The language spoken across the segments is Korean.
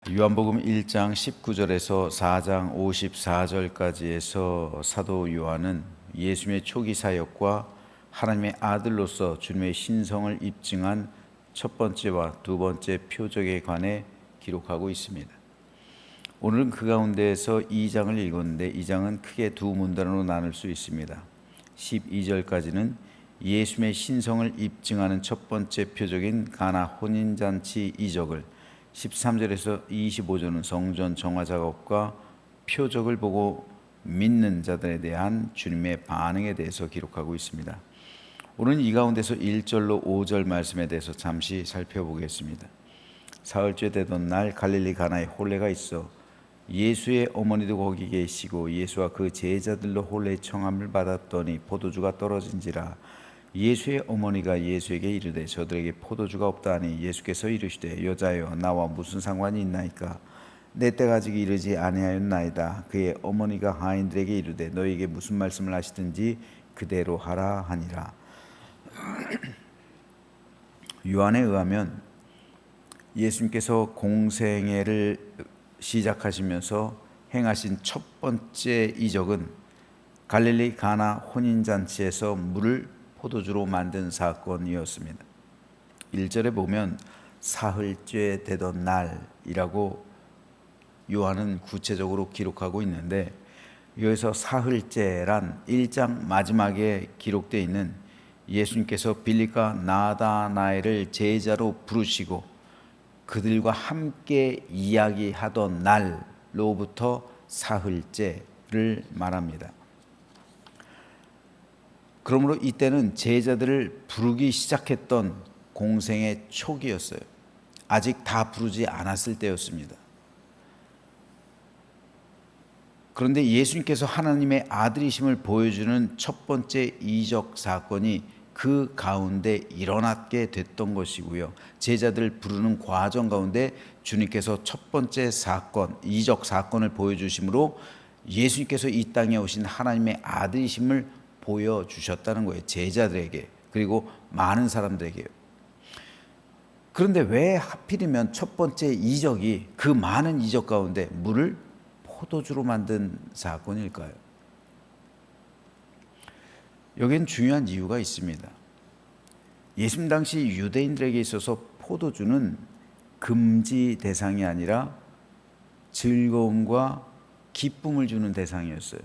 요한복음 1장 19절에서 4장 54절까지에서 사도 요한은 예수님의 초기 사역과 하나님의 아들로서 주님의 신성을 입증한 첫 번째와 두 번째 표적에 관해 기록하고 있습니다. 오늘은 그 가운데에서 2장을 읽었는데 2장은 크게 두 문단으로 나눌 수 있습니다. 12절까지는 예수님의 신성을 입증하는 첫 번째 표적인 가나 혼인잔치 이적을, 13절에서 25절은 성전 정화 작업과 표적을 보고 믿는 자들에 대한 주님의 반응에 대해서 기록하고 있습니다. 오늘 이 가운데서 1절로 5절 말씀에 대해서 잠시 살펴보겠습니다. 사흘째 되던 날 갈릴리 가나에 혼례가 있어 예수의 어머니도 거기 계시고 예수와 그 제자들로 혼례 청함을 받았더니 포도주가 떨어진지라. 예수의 어머니가 예수에게 이르되 저들에게 포도주가 없다 하니 예수께서 이르시되 여자여 나와 무슨 상관이 있나이까? 내 때가 아직 이르지 아니하였나이다. 그의 어머니가 하인들에게 이르되 너희에게 무슨 말씀을 하시든지 그대로 하라 하니라. 요한에 의하면 예수님께서 공생애를 시작하시면서 행하신 첫 번째 이적은 갈릴리 가나 혼인잔치에서 물을 포도주로 만든 사건이었습니다. 1절에 보면 사흘째 되던 날이라고 요한은 구체적으로 기록하고 있는데, 여기서 사흘째란 1장 마지막에 기록되어 있는 예수님께서 빌립과 나다나엘을 제자로 부르시고 그들과 함께 이야기하던 날로부터 사흘째를 말합니다. 그러므로 이때는 제자들을 부르기 시작했던 공생의 초기였어요. 아직 다 부르지 않았을 때였습니다. 그런데 예수님께서 하나님의 아들이심을 보여주는 첫 번째 이적 사건이 그 가운데 일어나게 됐던 것이고요. 제자들을 부르는 과정 가운데 주님께서 첫 번째 사건, 이적 사건을 보여주심으로 예수님께서 이 땅에 오신 하나님의 아들이심을 보여주셨다는 거예요. 제자들에게, 그리고 많은 사람들에게. 그런데 왜 하필이면 첫 번째 이적이 그 많은 이적 가운데 물을 포도주로 만든 사건일까요? 여기엔 중요한 이유가 있습니다. 예수님 당시 유대인들에게 있어서 포도주는 금지 대상이 아니라 즐거움과 기쁨을 주는 대상이었어요.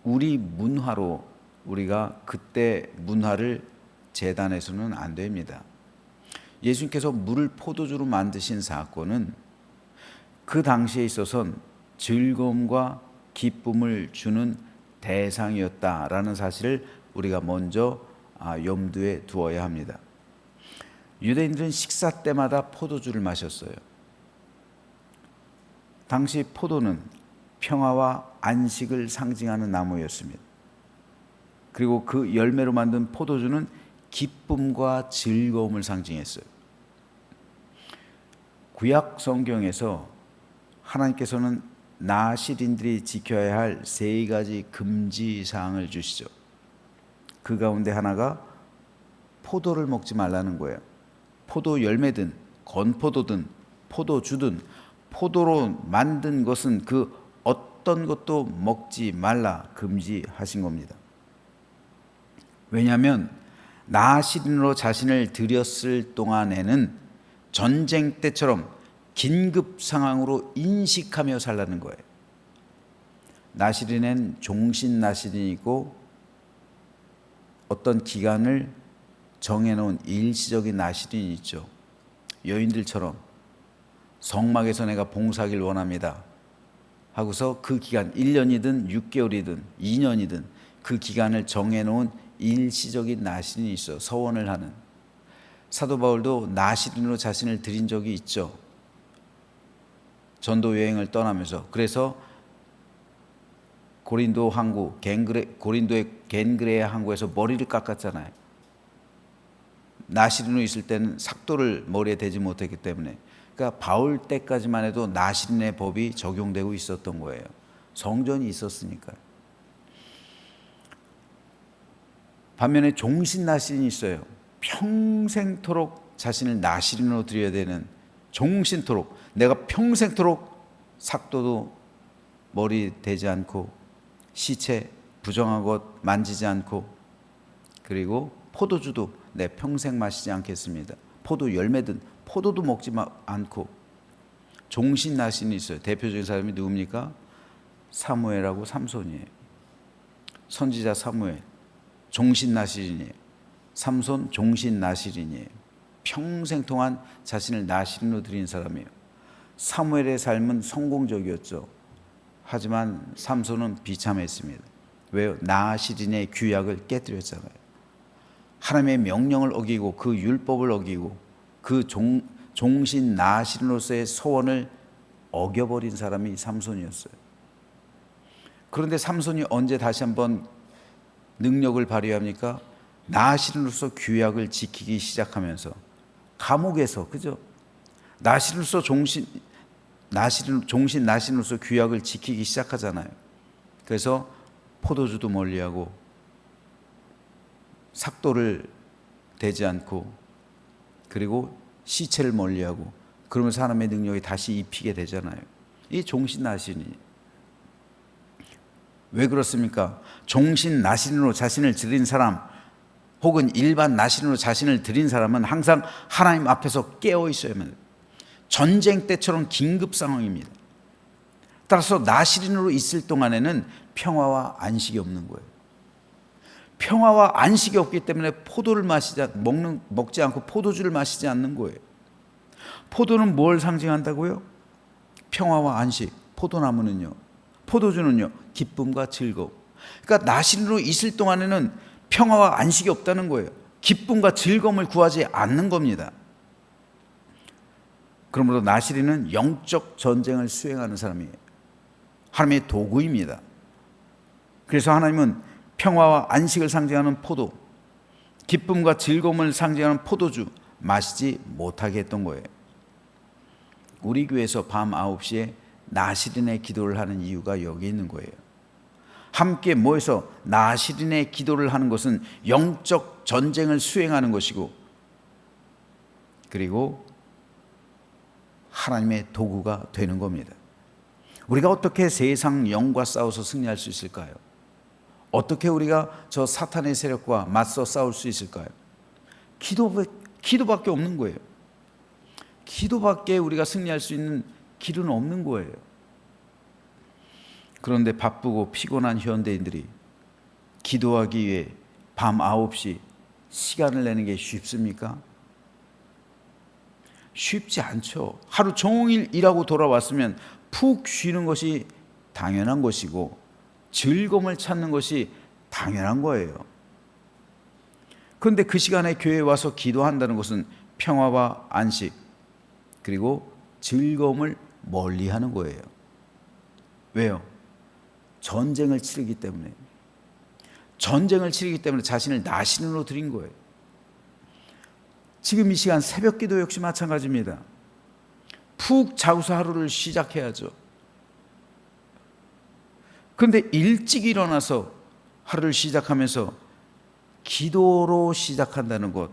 우리 문화로 우리가 그때 문화를 재단해서는 안 됩니다. 예수님께서 물을 포도주로 만드신 사건은 그 당시에 있어서는 즐거움과 기쁨을 주는 대상이었다라는 사실을 우리가 먼저 염두에 두어야 합니다. 유대인들은 식사 때마다 포도주를 마셨어요. 당시 포도는 평화와 안식을 상징하는 나무였습니다. 그리고 그 열매로 만든 포도주는 기쁨과 즐거움을 상징했어요. 구약 성경에서 하나님께서는 나실인들이 지켜야 할 세 가지 금지 사항을 주시죠. 그 가운데 하나가 포도를 먹지 말라는 거예요. 포도 열매든 건포도든 포도주든 포도로 만든 것은 그 어떤 것도 먹지 말라 금지하신 겁니다. 왜냐하면 나실인으로 자신을 들였을 동안에는 전쟁 때처럼 긴급 상황으로 인식하며 살라는 거예요. 나실인은 종신 나실인이 있고 어떤 기간을 정해놓은 일시적인 나실인이 있죠. 여인들처럼 성막에서 내가 봉사하길 원합니다 하고서 그 기간 1년이든 6개월이든 2년이든 그 기간을 정해놓은 일시적인 나실인이 있어 서원을 하는. 사도 바울도 나실인으로 자신을 드린 적이 있죠. 전도 여행을 떠나면서. 그래서 고린도의 겐그레아 항구에서 머리를 깎았잖아요. 나실인으로 있을 때는 삭도를 머리에 대지 못했기 때문에. 그러니까 바울 때까지만 해도 나실인의 법이 적용되고 있었던 거예요. 성전이 있었으니까요. 반면에 종신 나실인이 있어요. 평생토록 자신을 나실인으로 드려야 되는 종신토록, 내가 평생토록 삭도도 머리 대지 않고 시체 부정한 것 만지지 않고, 그리고 포도주도 내 평생 마시지 않겠습니다. 포도 열매든 포도도 먹지 않고 종신나신이 있어요. 대표적인 사람이 누굽니까? 사무엘하고 삼손이에요. 선지자 사무엘 종신나실인이에요. 삼손 종신나실인이에요. 평생 동안 자신을 나실인으로 드린 사람이에요. 사무엘의 삶은 성공적이었죠. 하지만 삼손은 비참했습니다. 왜요? 나실인의 규약을 깨뜨렸잖아요. 하나님의 명령을 어기고 그 율법을 어기고 그 종신 나실인으로서의 소원을 어겨버린 사람이 삼손이었어요. 그런데 삼손이 언제 다시 한번 능력을 발휘합니까? 나실인으로서 규약을 지키기 시작하면서 감옥에서, 그죠? 나실인으로서 종신 나실인으로서 규약을 지키기 시작하잖아요. 그래서 포도주도 멀리하고 삭도를 대지 않고 그리고 시체를 멀리하고, 그러면서 하나님의 능력이 다시 입히게 되잖아요. 이 종신나신이 왜 그렇습니까? 종신나신으로 자신을 드린 사람, 혹은 일반 나신으로 자신을 드린 사람은 항상 하나님 앞에서 깨어 있어야만 해요. 전쟁 때처럼 긴급 상황입니다. 따라서 나실인으로 있을 동안에는 평화와 안식이 없는 거예요. 평화와 안식이 없기 때문에 포도를 먹지 않고 포도주를 마시지 않는 거예요. 포도는 뭘 상징한다고요? 평화와 안식. 포도나무는요, 포도주는요, 기쁨과 즐거움. 그러니까 나실인으로 있을 동안에는 평화와 안식이 없다는 거예요. 기쁨과 즐거움을 구하지 않는 겁니다. 그러므로 나실인은 영적 전쟁을 수행하는 사람이에요. 하나님의 도구입니다. 그래서 하나님은 평화와 안식을 상징하는 포도, 기쁨과 즐거움을 상징하는 포도주 마시지 못하게 했던 거예요. 우리 교회에서 밤 9시에 나실인의 기도를 하는 이유가 여기 있는 거예요. 함께 모여서 나실인의 기도를 하는 것은 영적 전쟁을 수행하는 것이고, 그리고 하나님의 도구가 되는 겁니다. 우리가 어떻게 세상 영과 싸워서 승리할 수 있을까요? 어떻게 우리가 저 사탄의 세력과 맞서 싸울 수 있을까요? 기도밖에 없는 거예요. 기도밖에 우리가 승리할 수 있는 길은 없는 거예요. 그런데 바쁘고 피곤한 현대인들이 기도하기 위해 밤 9시 시간을 내는 게 쉽습니까? 쉽지 않죠. 하루 종일 일하고 돌아왔으면 푹 쉬는 것이 당연한 것이고 즐거움을 찾는 것이 당연한 거예요. 그런데 그 시간에 교회에 와서 기도한다는 것은 평화와 안식 그리고 즐거움을 멀리하는 거예요. 왜요? 전쟁을 치르기 때문에. 전쟁을 치르기 때문에 자신을 나신으로 드린 거예요. 지금 이 시간 새벽 기도 역시 마찬가지입니다. 푹 자고서 하루를 시작해야죠. 그런데 일찍 일어나서 하루를 시작하면서 기도로 시작한다는 것,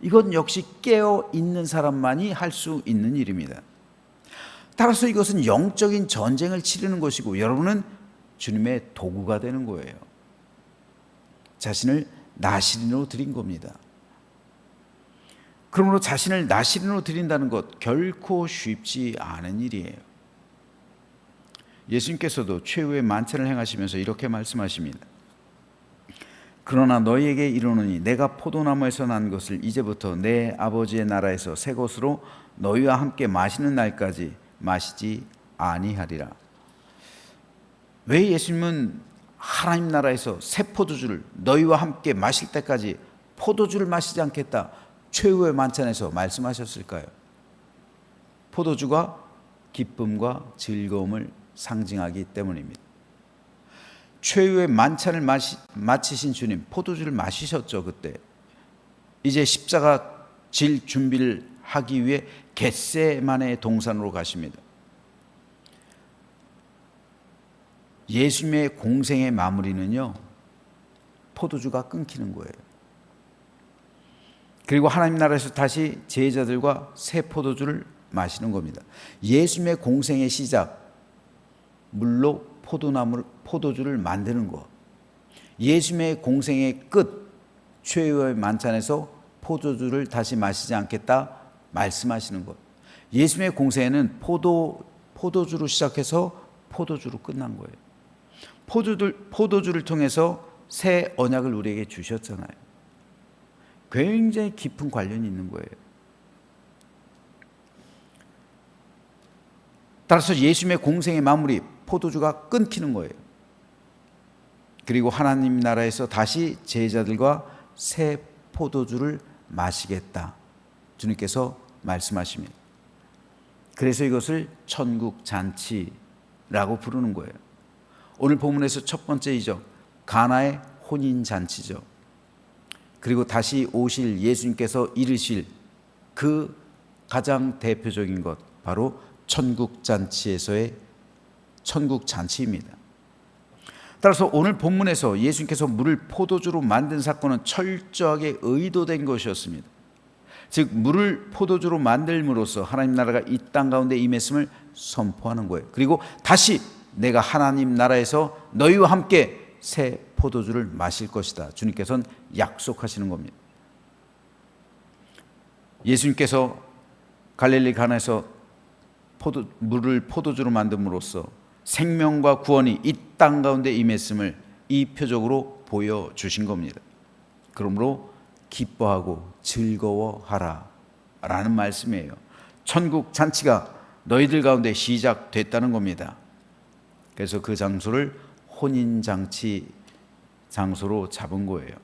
이건 역시 깨어 있는 사람만이 할 수 있는 일입니다. 따라서 이것은 영적인 전쟁을 치르는 것이고 여러분은 주님의 도구가 되는 거예요. 자신을 나실인으로 드린 겁니다. 그러므로 자신을 나실인으로 드린다는 것 결코 쉽지 않은 일이에요. 예수님께서도 최후의 만찬을 행하시면서 이렇게 말씀하십니다. 그러나 너희에게 이르노니 내가 포도나무에서 난 것을 이제부터 내 아버지의 나라에서 새 것으로 너희와 함께 마시는 날까지 마시지 아니하리라. 왜 예수님은 하나님 나라에서 새 포도주를 너희와 함께 마실 때까지 포도주를 마시지 않겠다, 최후의 만찬에서 말씀하셨을까요? 포도주가 기쁨과 즐거움을 상징하기 때문입니다. 최후의 만찬을 마치신 주님, 포도주를 마시셨죠. 그때 이제 십자가 질 준비를 하기 위해 겟세마네 동산으로 가십니다. 예수님의 공생의 마무리는요, 포도주가 끊기는 거예요. 그리고 하나님 나라에서 다시 제자들과 새 포도주를 마시는 겁니다. 예수님의 공생의 시작, 물로 포도주를 만드는 것. 예수님의 공생의 끝, 최후의 만찬에서 포도주를 다시 마시지 않겠다 말씀하시는 것. 예수님의 공생에는 포도주로 시작해서 포도주로 끝난 거예요. 포도주를 통해서 새 언약을 우리에게 주셨잖아요. 굉장히 깊은 관련이 있는 거예요. 따라서 예수님의 공생의 마무리, 포도주가 끊기는 거예요. 그리고 하나님 나라에서 다시 제자들과 새 포도주를 마시겠다, 주님께서 말씀하십니다. 그래서 이것을 천국 잔치라고 부르는 거예요. 오늘 본문에서 첫 번째 이적, 가나의 혼인 잔치죠. 그리고 다시 오실 예수님께서 이르실 그 가장 대표적인 것, 바로 천국 잔치에서의 천국 잔치입니다. 따라서 오늘 본문에서 예수님께서 물을 포도주로 만든 사건은 철저하게 의도된 것이었습니다. 즉 물을 포도주로 만들므로써 하나님 나라가 이 땅 가운데 임했음을 선포하는 거예요. 그리고 다시 내가 하나님 나라에서 너희와 함께 새 포도주를 마실 것이다, 주님께서는 약속하시는 겁니다. 예수님께서 갈릴리 가나에서 물을 포도주로 만듦으로써 생명과 구원이 이 땅 가운데 임했음을 이 표적으로 보여주신 겁니다. 그러므로 기뻐하고 즐거워하라 라는 말씀이에요. 천국 잔치가 너희들 가운데 시작됐다는 겁니다. 그래서 그 장소를 혼인잔치 장소로 잡은 거예요.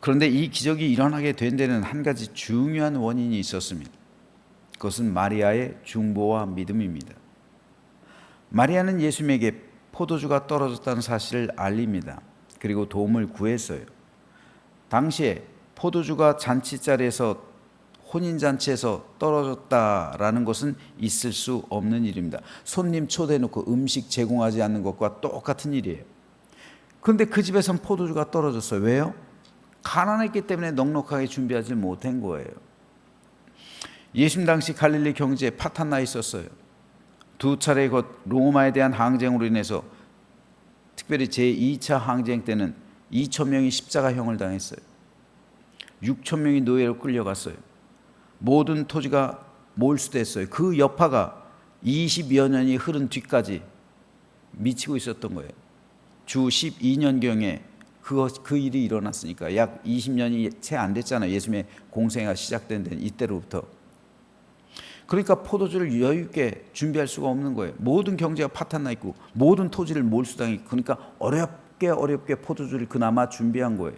그런데 이 기적이 일어나게 된 데는 한 가지 중요한 원인이 있었습니다. 그것은 마리아의 중보와 믿음입니다. 마리아는 예수님에게 포도주가 떨어졌다는 사실을 알립니다. 그리고 도움을 구했어요. 당시에 포도주가 잔치자리에서, 혼인잔치에서 떨어졌다라는 것은 있을 수 없는 일입니다. 손님 초대해놓고 음식 제공하지 않는 것과 똑같은 일이에요. 그런데 그 집에선 포도주가 떨어졌어요. 왜요? 가난했기 때문에 넉넉하게 준비하지 못한 거예요. 예수님 당시 갈릴리 경제에 파탄 나 있었어요. 두 차례 로마에 대한 항쟁으로 인해서, 특별히 제2차 항쟁 때는 2,000명이 십자가형을 당했어요. 6,000명이 노예로 끌려갔어요. 모든 토지가 몰수됐어요. 그 여파가 20여 년이 흐른 뒤까지 미치고 있었던 거예요. 주 12년경에 그 일이 일어났으니까 약 20년이 채 안 됐잖아요. 예수님의 공생애가 시작된 데는 이때로부터. 그러니까 포도주를 여유 있게 준비할 수가 없는 거예요. 모든 경제가 파탄나 있고 모든 토지를 몰수당했고, 그러니까 어렵게 포도주를 그나마 준비한 거예요.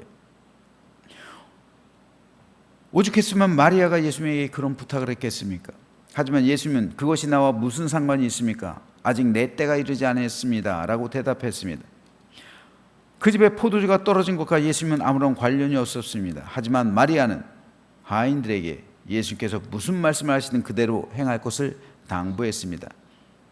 오죽했으면 마리아가 예수님에게 그런 부탁을 했겠습니까? 하지만 예수님은 그것이 나와 무슨 상관이 있습니까? 아직 내 때가 이르지 않았습니다 라고 대답했습니다. 그 집에 포도주가 떨어진 것과 예수님은 아무런 관련이 없었습니다. 하지만 마리아는 하인들에게 예수님께서 무슨 말씀을 하시든 그대로 행할 것을 당부했습니다.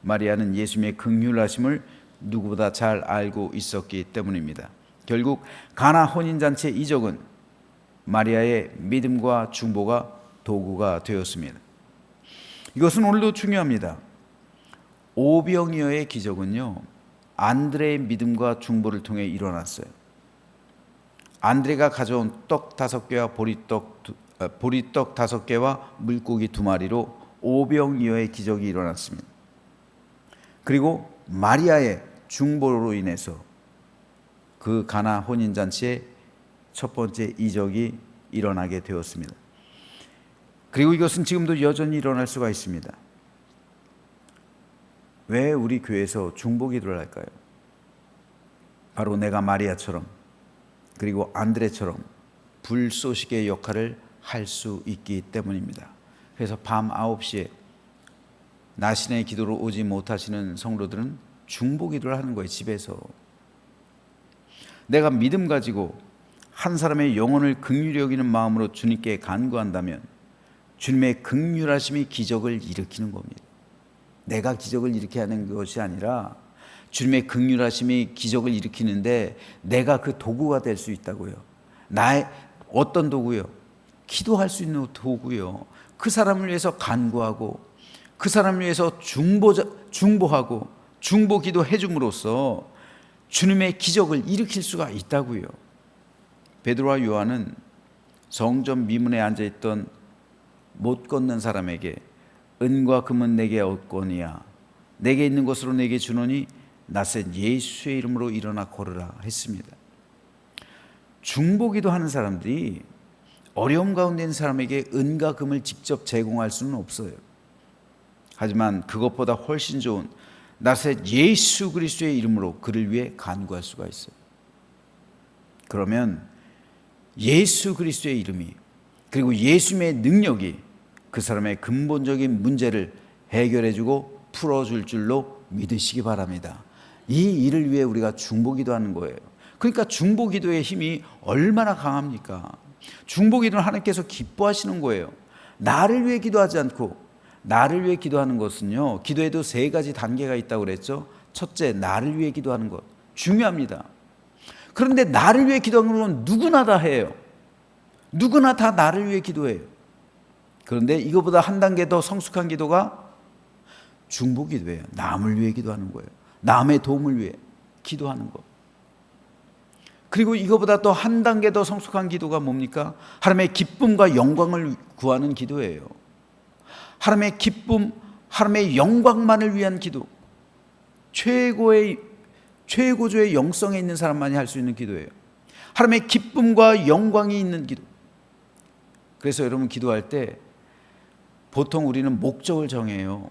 마리아는 예수님의 긍휼하심을 누구보다 잘 알고 있었기 때문입니다. 결국 가나 혼인잔치의 이적은 마리아의 믿음과 중보가 도구가 되었습니다. 이것은 오늘도 중요합니다. 오병이어의 기적은요, 안드레의 믿음과 중보를 통해 일어났어요. 안드레가 가져온 떡 5개와 보리떡 5개와 물고기 2마리로 오병이어의 기적이 일어났습니다. 그리고 마리아의 중보로 인해서 그 가나 혼인잔치의 첫 번째 이적이 일어나게 되었습니다. 그리고 이것은 지금도 여전히 일어날 수가 있습니다. 왜 우리 교회에서 중보 기도를 할까요? 바로 내가 마리아처럼, 그리고 안드레처럼 불쏘시개의 역할을 할 수 있기 때문입니다. 그래서 밤 9시에 나신의 기도로 오지 못하시는 성도들은 중보 기도를 하는 거예요. 집에서. 내가 믿음 가지고 한 사람의 영혼을 긍휼히 여기는 마음으로 주님께 간구한다면 주님의 긍휼하심이 기적을 일으키는 겁니다. 내가 기적을 일으켜야 하는 것이 아니라 주님의 긍휼하심이 기적을 일으키는데 내가 그 도구가 될 수 있다고요. 어떤 도구요? 기도할 수 있는 도구요. 그 사람을 위해서 간구하고 그 사람을 위해서 중보하고 중보 기도해 줌으로써 주님의 기적을 일으킬 수가 있다고요. 베드로와 요한은 성전 미문에 앉아있던 못 걷는 사람에게 은과 금은 내게 얻거니와 내게 있는 것으로 내게 주노니 나센 예수의 이름으로 일어나 걸으라 했습니다. 중보기도 하는 사람들이 어려움 가운데 있는 사람에게 은과 금을 직접 제공할 수는 없어요. 하지만 그것보다 훨씬 좋은 나셋 예수 그리스도의 이름으로 그를 위해 간구할 수가 있어요. 그러면 예수 그리스도의 이름이 그리고 예수님의 능력이 그 사람의 근본적인 문제를 해결해주고 풀어줄 줄로 믿으시기 바랍니다. 이 일을 위해 우리가 중보기도하는 거예요. 그러니까 중보기도의 힘이 얼마나 강합니까? 중보기도는 하나님께서 기뻐하시는 거예요. 나를 위해 기도하지 않고 나를 위해 기도하는 것은요, 기도에도 세 가지 단계가 있다고 그랬죠. 첫째, 나를 위해 기도하는 것 중요합니다. 그런데 나를 위해 기도하는 건 누구나 다 해요. 누구나 다 나를 위해 기도해요. 그런데 이거보다 한 단계 더 성숙한 기도가 중보기도예요. 남을 위해 기도하는 거예요. 남의 도움을 위해 기도하는 것. 그리고 이거보다 또 한 단계 더 성숙한 기도가 뭡니까? 하나님의 기쁨과 영광을 구하는 기도예요. 하나님의 기쁨, 하나님의 영광만을 위한 기도. 최고조의 영성에 있는 사람만이 할 수 있는 기도예요. 하나님의 기쁨과 영광이 있는 기도. 그래서 여러분 기도할 때 보통 우리는 목적을 정해요.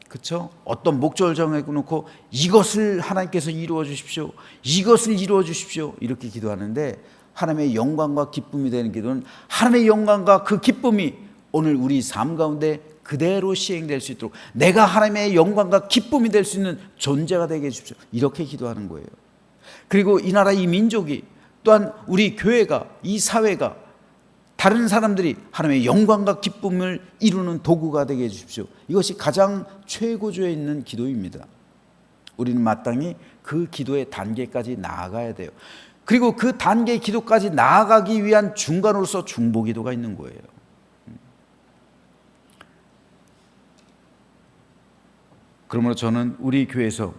그렇죠? 어떤 목적을 정해놓고 이것을 하나님께서 이루어 주십시오. 이것을 이루어 주십시오. 이렇게 기도하는데 하나님의 영광과 기쁨이 되는 기도는 하나님의 영광과 그 기쁨이 오늘 우리 삶 가운데 그대로 시행될 수 있도록 내가 하나님의 영광과 기쁨이 될 수 있는 존재가 되게 해주십시오. 이렇게 기도하는 거예요. 그리고 이 나라 이 민족이 또한 우리 교회가 이 사회가 다른 사람들이 하나님의 영광과 기쁨을 이루는 도구가 되게 해주십시오. 이것이 가장 최고조에 있는 기도입니다. 우리는 마땅히 그 기도의 단계까지 나아가야 돼요. 그리고 그 단계 기도까지 나아가기 위한 중간으로서 중보기도가 있는 거예요. 그러므로 저는 우리 교회에서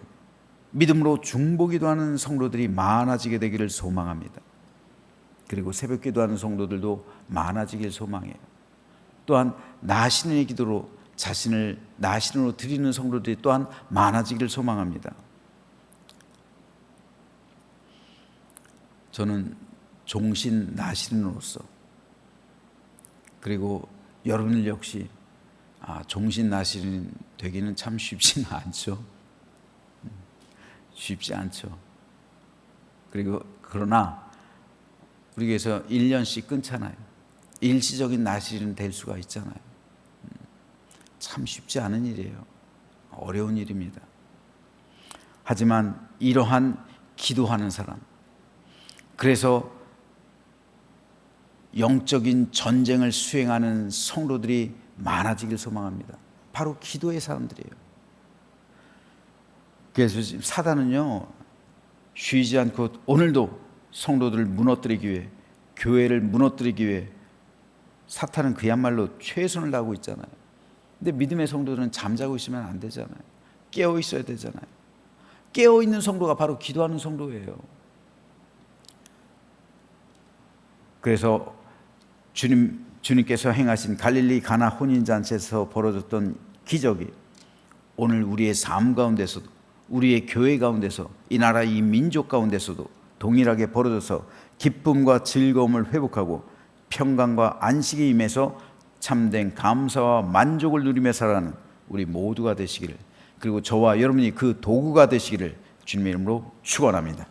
믿음으로 중보기도하는 성도들이 많아지게 되기를 소망합니다. 그리고 새벽 기도하는 성도들도 많아지길 소망해요. 또한 나신의 기도로 자신을 나신으로 드리는 성도들이 또한 많아지기를 소망합니다. 저는 종신 나신으로서 그리고 여러분들 역시 종신 나신 되기는 참 쉽지는 않죠. 쉽지 않죠. 그러나 우리 교회에서 1년씩 끊잖아요. 일시적인 나신은 될 수가 있잖아요. 참 쉽지 않은 일이에요. 어려운 일입니다. 하지만 이러한 기도하는 사람, 그래서 영적인 전쟁을 수행하는 성도들이 많아지길 소망합니다. 바로 기도의 사람들이에요. 그래서 지금 사단은요, 쉬지 않고 오늘도 성도들을 무너뜨리기 위해, 교회를 무너뜨리기 위해 사탄은 그야말로 최선을 다하고 있잖아요. 근데 믿음의 성도들은 잠자고 있으면 안 되잖아요. 깨어 있어야 되잖아요. 깨어 있는 성도가 바로 기도하는 성도예요. 그래서 주님께서 행하신 갈릴리 가나 혼인잔치에서 벌어졌던 기적이 오늘 우리의 삶 가운데서도, 우리의 교회 가운데서, 이 나라 이 민족 가운데서도 동일하게 벌어져서 기쁨과 즐거움을 회복하고 평강과 안식에 임해서 참된 감사와 만족을 누리며 살아가는 우리 모두가 되시기를, 그리고 저와 여러분이 그 도구가 되시기를 주님의 이름으로 축원합니다.